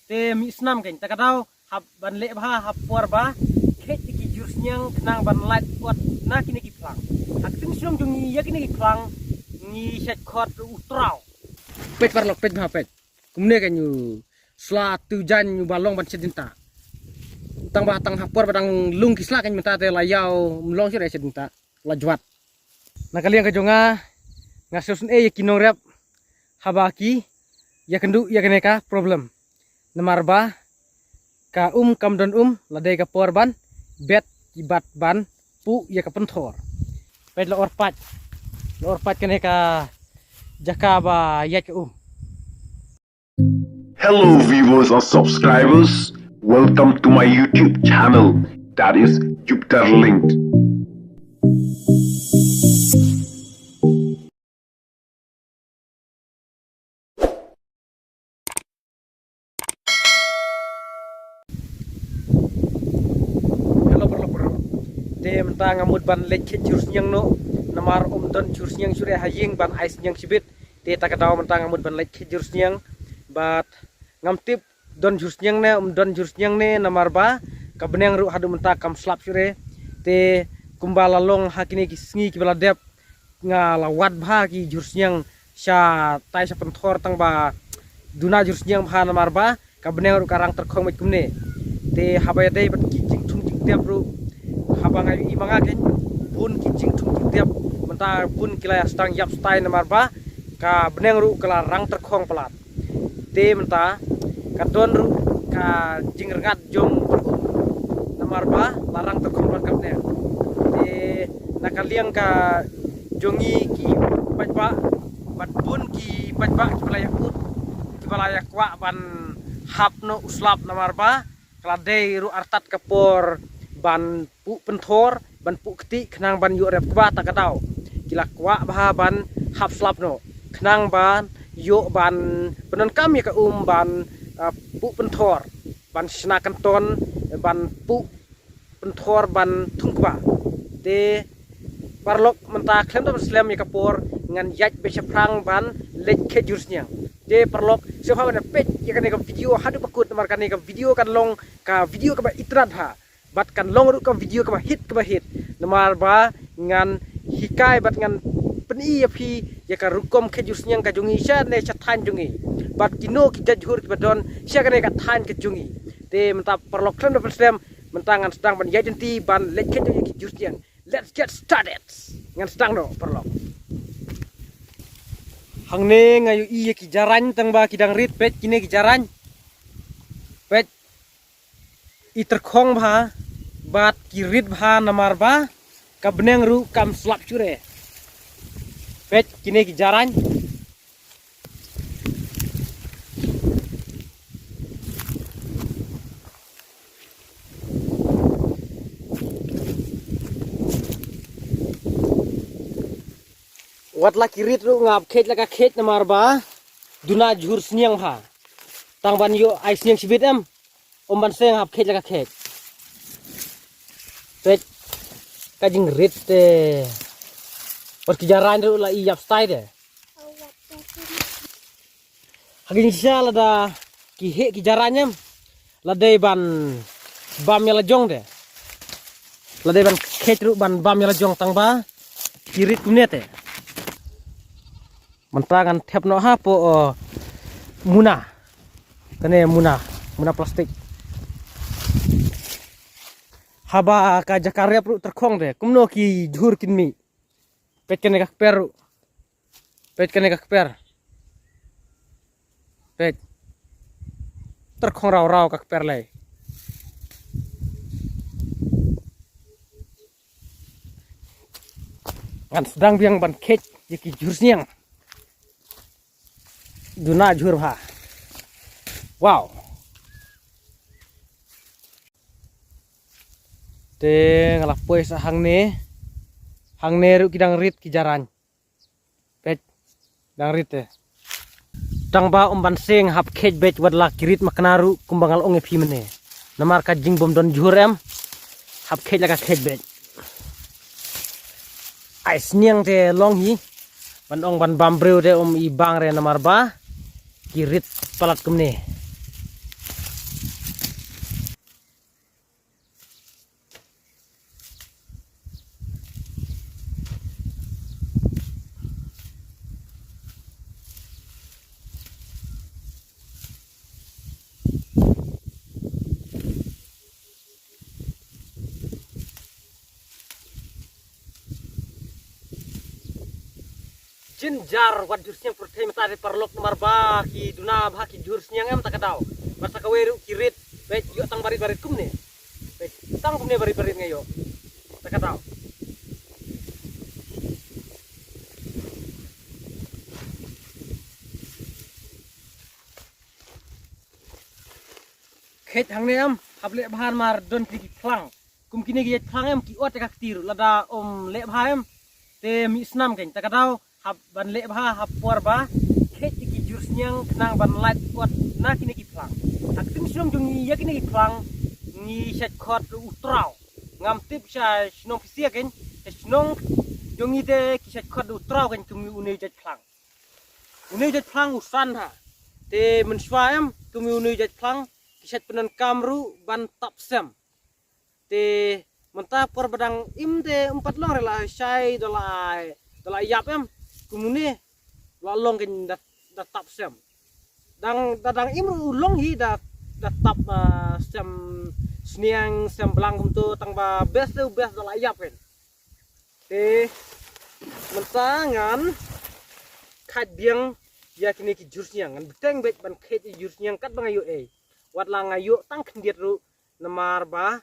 te mi snam kan takadau hab ban le bha hab por ba khet ki jurs nyang knang ban light kuat na kini ki plang hak tin snam jung ya kini ki plang ni set khot utrau pet parlok pet bha pet kumne kan yu sla tu jan yu balong ban sedinta tang ba tang hapor badang lung kisla kan minta te layau mlong sire sedinta lajwat na kalian ka jonga ngasus e yakinong rep habaki ya kendu ya keneka problem nomor ba ka kamdon ladai ka porban bet ibat ban pu ya ka pentor pet lo orpat keneka jaka ba ya ke Hello viewers or subscribers, welcome to my YouTube channel, that is Jupiter Linked. te mentang ngamud ban lekhet jurs nyang no namar don jurs nyang sure haying ban ais nyang sibit te takadaw mentang ngamud ban lekhet jurs nyang bat ngamtip don jurs nyang ne don jurs nyang ne namar ba kabneng ru hadu menta kam slap sure te kumbala long hakini kisngi kibala dep ngalawat bha ki jurs nyang sya tai sa penthor tang ba duna jurs nyang bha namar ba kabneng ru karang terkhong mit kumne te habaya dei bat ki jing thung jing dep ru habang ayu imanga ken pun kicing tung tiap mentah pun kila stang yap stay nomor ba ka beneng ru kala rang terkhong pelat te mentah ka don ru ka jing rengat jong nomor ba larang terkhong pelat ka beneng te nakaliang ka jongi ki pajba bat pun ki pajba ki balayak wa ban hapno uslap nomor ba kala dei ru artat kapor ban pu penthor ban pu keti khnang ban yu rep kwa takadau kila kwa bha ban hap slap no khnang ban yu ban penon kam ya ka ban pu penthor ban sna kanton ban pu penthor ban thungkwa te parlok menta khlem do slam ya kapor ngan yaj be prang ban lek khe jursnya te parlok se bha ban pet ya kan ka video hadu pakut mar kan ka video kan long ka video ka ba itrat ha bat kan long ru ka video ka hit nomor ba ngan hikai bat ngan peni ya phi ya ka rukom khejus nyang ka jungi sha ne cha than jungi bat kino ki jajhur ki badon sha ka ne ka than ke jungi te menta perlok klem do stem mentangan sedang ban yajenti ban lek khejus ki jus nyang let's get started ngan sedang no perlok hangne ngayu iya ki jaran tang ba kidang rit pet kine ki jaran pet iterkhong bha bat kirit bha namar ba kabneng ru kam slap chure pet kine ki jaran wat la kirit ru ngap khet la ka khet namar ba duna jhur sniang bha tang ban yo ai sniang sibit em ban seng ngap khet la ka khet pet kajing rit pas kejaran ru la iyap stay de hagin sya da ki he kejarannya la dei ban bam ya jong de la dei ban khet ru ban bam ya jong tang ba kirit kumne te mentangan tep no ha po muna kane muna plastik haba ka jakarya pru terkhong de kumno ki jhur kinmi pet kene ka per pet terkhong raw ka per lai ngan sedang biang ban khet ki jhur siang duna jhur bha wow te ngalap poe sa hangne ru kidang rit ki jaran pet dang rit te tang ba ban seng hap khet bet wadla kirit maknaru kumbangal onge phi mene namar ka jing bom don jurem hap khet la ka khet bet ai sniang te long hi ban ong ban bambreu de i bang re namar ba kirit palat kumne Jinjar wat jurusnya pertama tadi perlok nomor bah ki duna bah ki jurusnya em tak kadau. Masa kaweru kirit baik yuk tang barit-barit kum nih. Baik tang kum nih barit-barit ngayo. Tak kadau. Khet hang nih em hable bahan mar don ki klang. Kum kini ki klang em ki ot ka tir lada le bah em te mi snam ken tak kadau. Hab ban le bah hap por ba khet ki jurus nyang kenang ban light kuat na kini ki plang ak tim snom jung ya kini ki plang ni set khot utrau ngam tip sha snom kisia ken snom jung ni te ki set khot utrau ken kumi uni jet plang usan ha te men swaem kumi uni jet plang ki set penan kamru ban tap sem te mentah por badang im te 4 long rela syai dolai yap em kumune lalong ken dat tap sem dadang imru long hi dat tap sem sniang sem belang kum tu tang ba best dolai yap ken te mentangan khat biang ya kini ki jurusnya ngan beteng bet ban khet jurusnya kat bangayu wat la ngayu tang kendiet ru nemar ba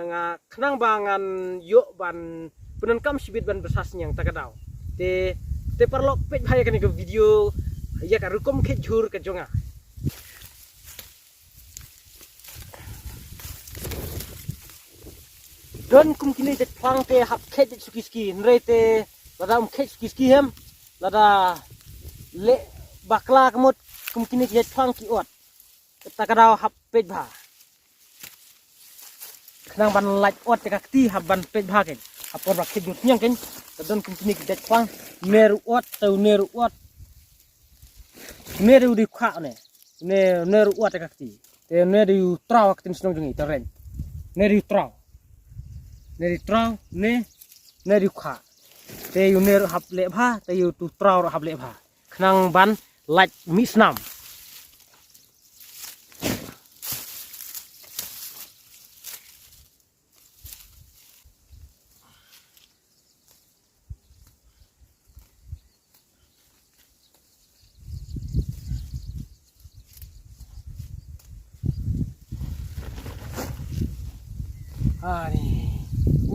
nga kenang bangan yuk ban penenkam sibit ban bersasnya tak kadau te perlok pet bahaya kan ke video ya ka rukom ke jur ke jonga don kum kini jet plang te hap ke jet suki nre te lada ke suki hem lada le bakla kemut kum kini jet plang ki ot ta kadau hap pet bah kenang ban light ot te kakti hap ban pet bah ken hap por ke jur nyang ken don kum kini jet plang neru ot tau neru ot neru di kha ne neru ot kakti te neru trau aktin snong jungi teren neru trau ne neru kha te yu neru hap le bha te yu tu trau hap le bha khnang ban lach mi snam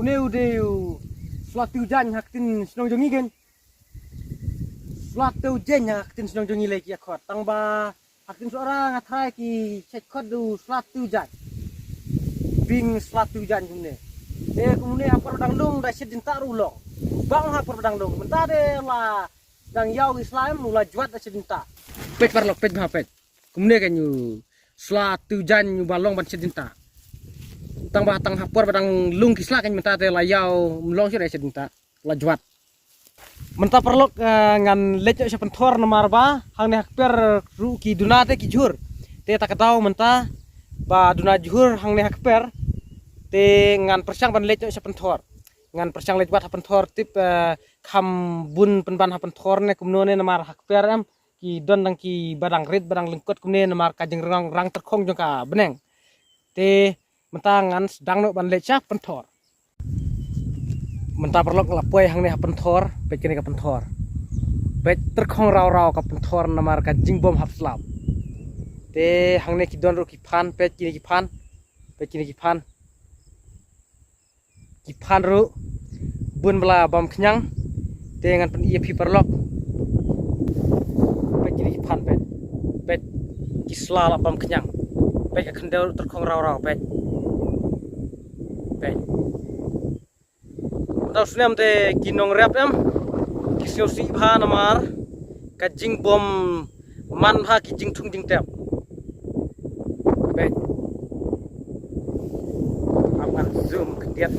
ni uneu suatu jan haktin senong jongi gen suatu jan haktin senong jongi lagi akot tang ba haktin seorang athai ki set khot du suatu jan bing suatu jan jumne kumune apar dangdong da sedin tarulo bang apar dangdong mentade la dang yau islam mula juat da sedin ta pet parlok pet bapet kumune kan yu suatu jan yu balong ban sedin ta tang batang hapor badang lung kisla kan menta te layau mlong sire sedinta lajuat menta perlok ngan leco sepentor nomor ba hang ne hakper ru ki duna te ki jur te tak tahu menta ba duna jur hang ne hakper te ngan persang ban leco sepentor ngan persang lejuat hapentor tip kham bun penban hapentor ne kumnone nomor hakper am ki don dang ki badang rit badang lengkot kumne nomor kajeng rang terkong jongka beneng te mentangan sedang no ban leca pentor mentah perlok lapoi hang ne pentor pet kini ka pentor pet terkong raw ka pentor namar ka jingbom hapslap te hang ne kidon ro kipan pet kini kipan ro bun bela bom kenyang te ngan pen iya pi perlok pet kini kipan pet kisla la bom kenyang pet ka kendel terkong raw pet tau sunem te kinong rep em kisio si bha namar ka jing bom man bha ki jing thung jing tep bet aman zoom kediat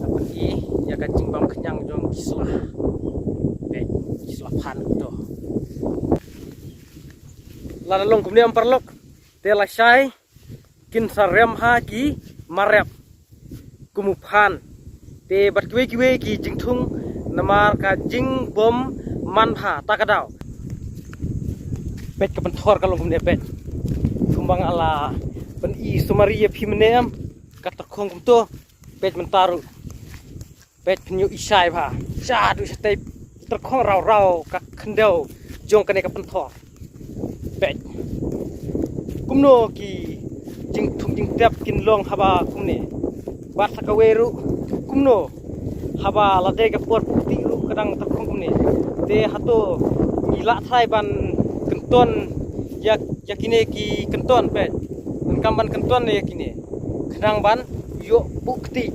apa ki ya ka jing bom kenyang jong kislah bet kislah phan to la long kumne am perlok te la sai kin sarem ha ki marep kumuphan te bat kiwe ki jingthung namar ka jing bom man pha takadau pet ka pentor kalong kumne pet kumbang ala pen i sumaria phimneam ka terkhong kumto pet mentaru pet penyu isai pha cha du step terkong rau ka kendau jong kene ka penthor pet kumno ki jing thum jing tap kin long haba kumne bat sakaweru kumno haba lade ka por putih ru kadang terkong kumne te hato gila thai ban kenton yakine ki kenton pet kamban kenton ne yakine kadang ban yo bukti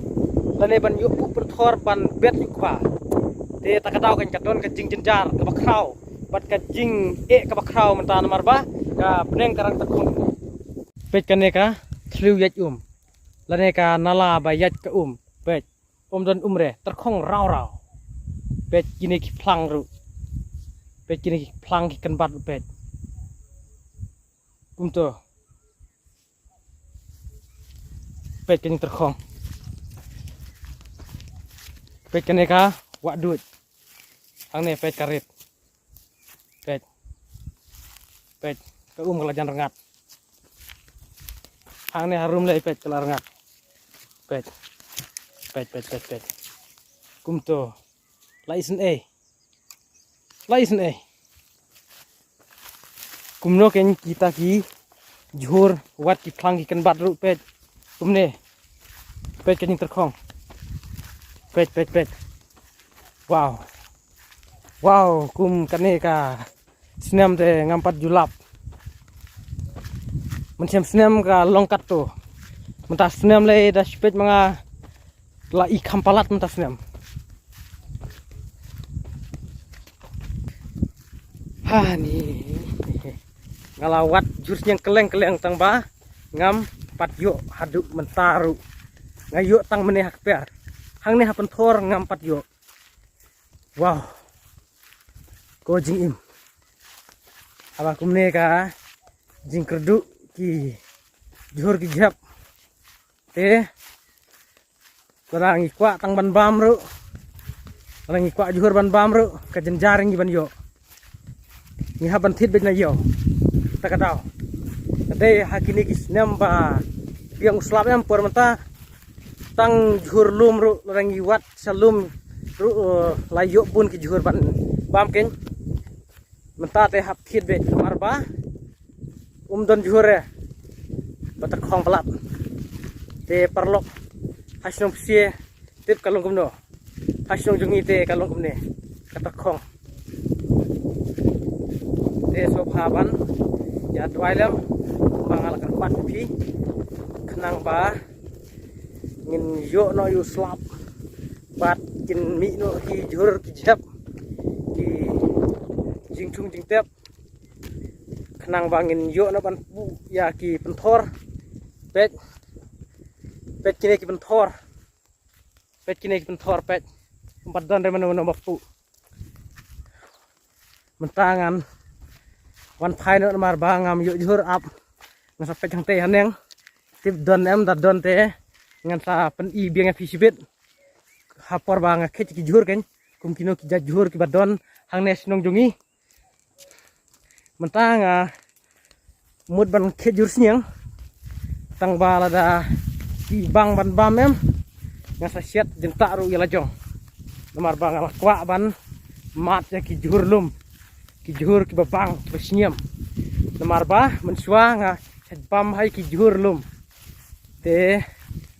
lane ban yo bu penthor ban bet yu kwa te takadau kan kadon ka jing jenjar ka bakrau bat ka jing ka bakrau mentan marba ka peneng karang takung pet kane ka thliu yat lane ka nala ba yat ka pet don umre terkhong rau pet kini ki plang ru pet kini ki plang ki kan bat pet kumto pet kini terkhong pet kene ka wak duit ang ne pet karit pet ka kelajan rengat ang ne harum le pet kala rengat pet kumto laisen kumno ken kita ki jhur wat ki phlang ki kan bat ru pet kumne pet kening terkhong pet wow kum kane ka senam te ngampat julap mencem senam ka longkat tu mentah senam le da spet mga la ikan palat mentah senam ni ngalawat jurus yang keleng tang ba ngam pat yo haduk mentaru ngayo tang meneh hakper hang ne hapen thor ngam pat yo wow ko jing im aba kumne ka jing kerdu ki jhur ki jap te orang ikwa tang ban bam ru orang ikwa jhur ban bam ru ka jenjaring ban yo ni haban thit bet na yo takadau tade hakini ki snam ba yang uslap em por mata tang jhur lum ru orang iwat salum ru layo pun ki jhur ban bam ken menta te hap thit bet kamar ba don jhur ya batak khong pelat te perlok hasnong psie tip kalong kumno hasnong jungi te kalong kumne katak khong te sobhaban ya twailam bangal kan pat phi khnang ba ngin yo no yu slap bat kin mi no ki jhur ki jap ki jingchung jingtep khnang ba ngin yo no ban pu ya ki penthor pet kini ki penthor pet empat don remano no bapu mentangan wan phai no mar bangam yu jhur up ngasa pet jang te haneng tip don em da don te ngan sa pen i biang fi sibit hapor bang khet ki jhur ken kum kino ki jhur ki badon hang nes nong jungi mentanga mut ban khet jhur siang tang bala da ki bang ban bam em ngasa siat jenta ru yala jong nomar bang ala kwa ban mat ya ki jhur lum ki jhur ki babang besnyam nomar ba mensua nga bam hai ki jhur lum te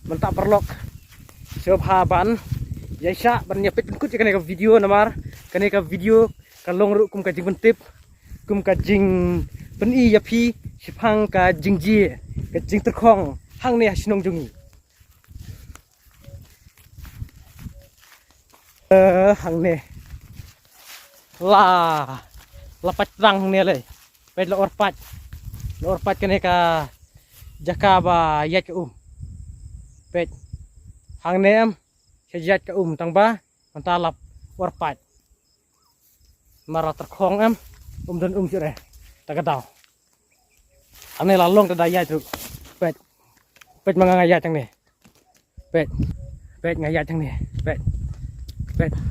mentak perlok sobhaban yaisa ban nyapit kut kane ka video namar kane ka video kalong ru kum ka jing pentip kum ka jing pen i ya phi sipang ka jingji ka jing terkhong hang ne hasinong jungi hang ne lapat rang ne le pet la orpat kane ka jakaba yat ka pet hang ne em sejat ka tang ba mantalap orpat mara terkhong em don sure takadau ane lalong ta daya tu pet mangaya tang ne pet ngaya tang ne pet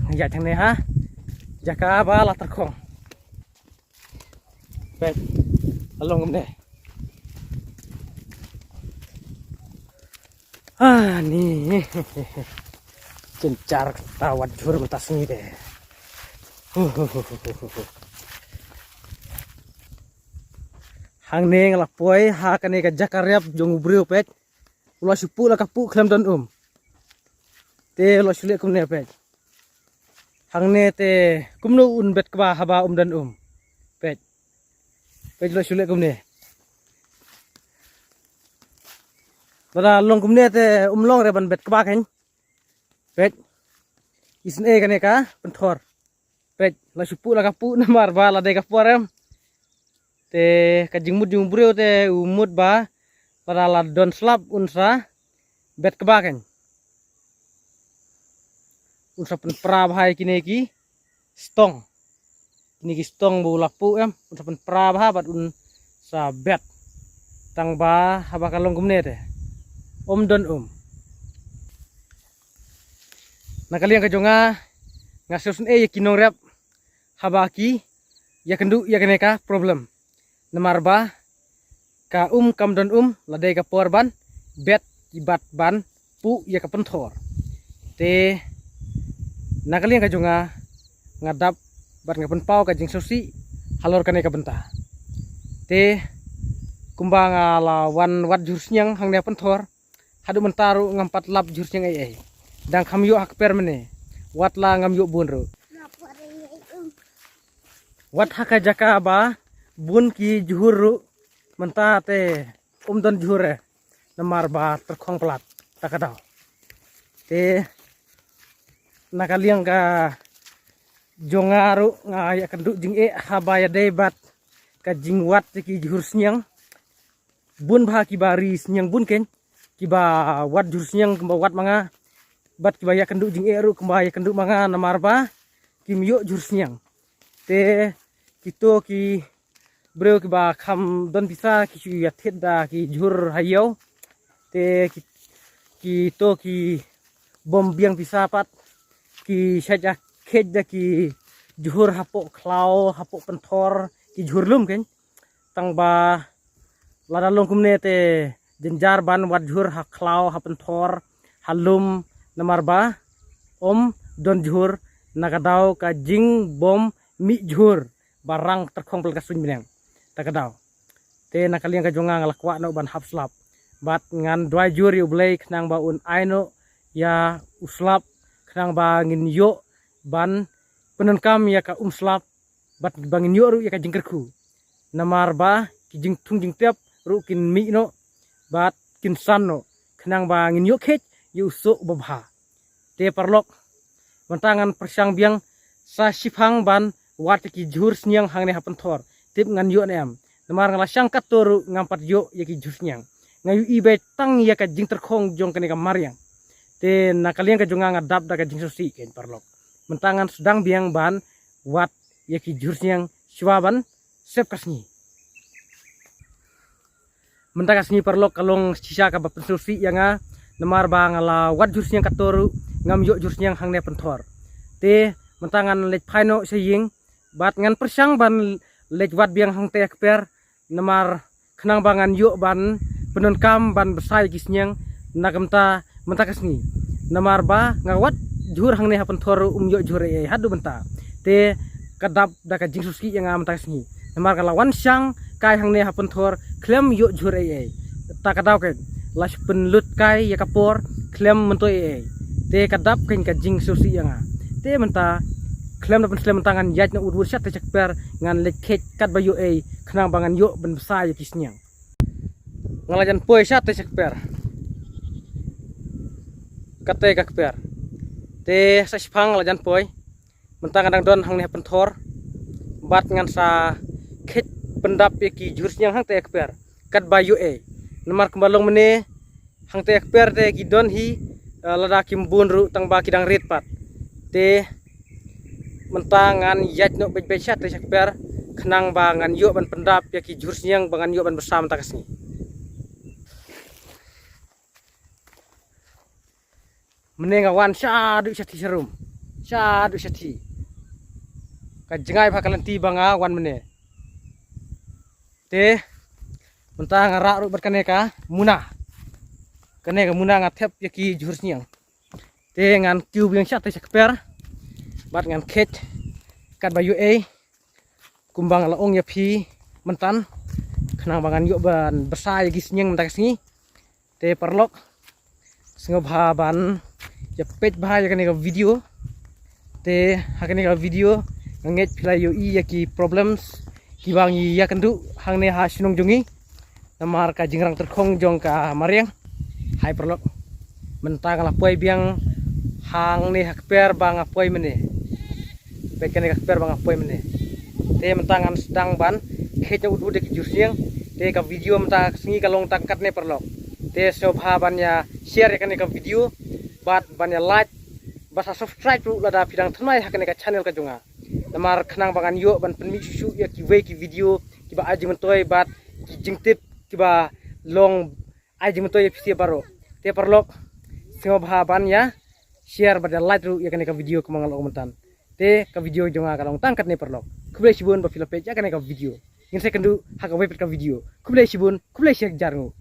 ngaya tang ne ha jakaba la terkhong pet lalong ne ni cencar tawat jhur matas ni deh hang neng la poi ha kane ka jakarep jong breu pet ulah supu la kapu klem don te lo sule kum ne pet hang ne te kumno un bet kwa haba dan pet lo sule kum ne bada long kum ne te long re ban bet kwa kan pet isne kane ka penthor pet la supu la kapu namar ba la de kapuarem te kajing jung breu te umut ba pada la don slap unsa bet kebakan unsa pen pra bahai kini ki stong ini ki stong bu lapu unsa pen pra bah bat un sa bet tang ba haba kalong kumne te don nakaliang kajonga ngasus ya kinong rep haba ki ya kendu ya keneka problem namar ba ka kam don ladai ka porban bet ibat ban pu ya ka penthor te nakaliang ka jonga ngadap bat ngapen pau ka jing sosi halor kane ka benta te kumbang ala wan wat jursnyang hang ne penthor hadu mentaru ngampat lap jursnyang ai dang khamyo hak permene wat la ngamyo bunro wat haka jaka ba bun ki juhuru menta te don juhure namar ba terkhong pelat takadau te nakaliang ka jongaru ngaya kendu jing habaya debat ka jingwat ki juhur snyang bun ba ki bari snyang bun ken ki ba wat juhur snyang kemba wat manga bat ki baya kendu jing ru kemba ya kendu manga namar ba ki miyo juhur snyang te kito ki breu ki ba kham don bisa ki ya thet da ki jur hayau te ki to ki bom biang bisa pat ki saja khed da ki jur hapo klau hapo penthor ki jur lum ken tang ba lada long kumne te jenjar ban wat jur ha klau ha penthor halum namar ba don jur nagadau ka jing bom mi jur barang terkhong pel kasun binang takadau te nakaliang ka jonga ngalakwa no ban hap slap bat ngan dua jur yu blai khnang ba un aino ya uslap khnang ba ngin yo ban penenkam ya ka slap bat bangin yo ru ya ka jingkerku namar ba ki jing tung jing tep ru kin mi no bat kin san no khnang ba ngin yo khet yu so babha te parlok mantangan persang biang sa sifang ban wat ki jur snyang hang ne hapen thor tip ngan yo nem namar ngala syang katoru ngampat yo ya ki jur snyang ngayu ibe tang ya ka jing terkhong jong kene ka maryang te nakaliang ka jonga ngadap da ka jing sosi ken parlok mentangan sedang biang ban wat ya ki jur snyang swaban sep kasni mentang kasni parlok kalong sisa ka bapen sosi yanga namar ba ngala wat jur snyang katoru ngam yo jur snyang hang ne penthor te mentangan lek phaino saying bat ngan persang ban lek wat biang hang te per namar khnang bangan yo ban penon kam ban besai kisnyang nagamta mentakasni namar ba ngawat jur hang ne hapen thor yo jur e hadu benta te kadap da ka jing suski yang mentakasni namar kalawan syang kai hang ne hapen thor klem yo jur e ta kadau ke las penlut kai ya kapor klem mento e te kadap ken ka jing susi yang te menta klem dapat klem tangan yaj na urur syat te per ngan lekhet kat bayu e khnang bangan yo ben besai kisnyang ngalajan poi syat te per kate ka per te sa sipang lajan poi mentang kadang don hang ne penthor bat ngan sa khet pendap ye ki jursyang hang te per kat bayu e namar kembalong mene hang te per te ki don hi lada kim bun ru tang ba kidang rit pat te mentangan yaj no bej syat te per khnang bangan yo ban pendap ya ki jursyang bangan yo ban besam takasni menengawan syadu syati serum syadu syati kajengai bakalan ti banga wan mene te mentang rak ru berkaneka muna kaneka muna ngathep ya ki jursyang te ngan kiu biang syat te per bat ngan khet kat bayu kumbang laong ya pi mentan kenang bangan yuk ban besar ya gisnyeng mentak singi te perlok sengob ban ya pet bahaya kan video te hakan video nget pilai yo ya ki problems ki bang ya kendu hang ne ha sinong jongi namar ka jingrang terkong jong ka mariang hai perlok mentang lah poi biang hang ne hakper bang apoi mene bekan hakper bang apoi mene te mentangan sedang ban keja udah ke jursiang te ka video mentang singi kalong tangkat ne perlok te sobha bannya share kan ka video bat bannya like basa subscribe lu lada pidang thnai hakan ka channel ka jonga namar khnang bangan yo ban penmi susu ya ki we ki video ki ba aji mentoi bat ki jingtip ki ba long aji mentoi pisi baro te perlok sobha bannya share bada like lu ya kan ka video kemangal mentan te ka video jonga kalong tangkat ne perlok kublai sibun ba filape ya kan ka video ingin saya kendu hak web ka video kublai sibun kublai share jarngu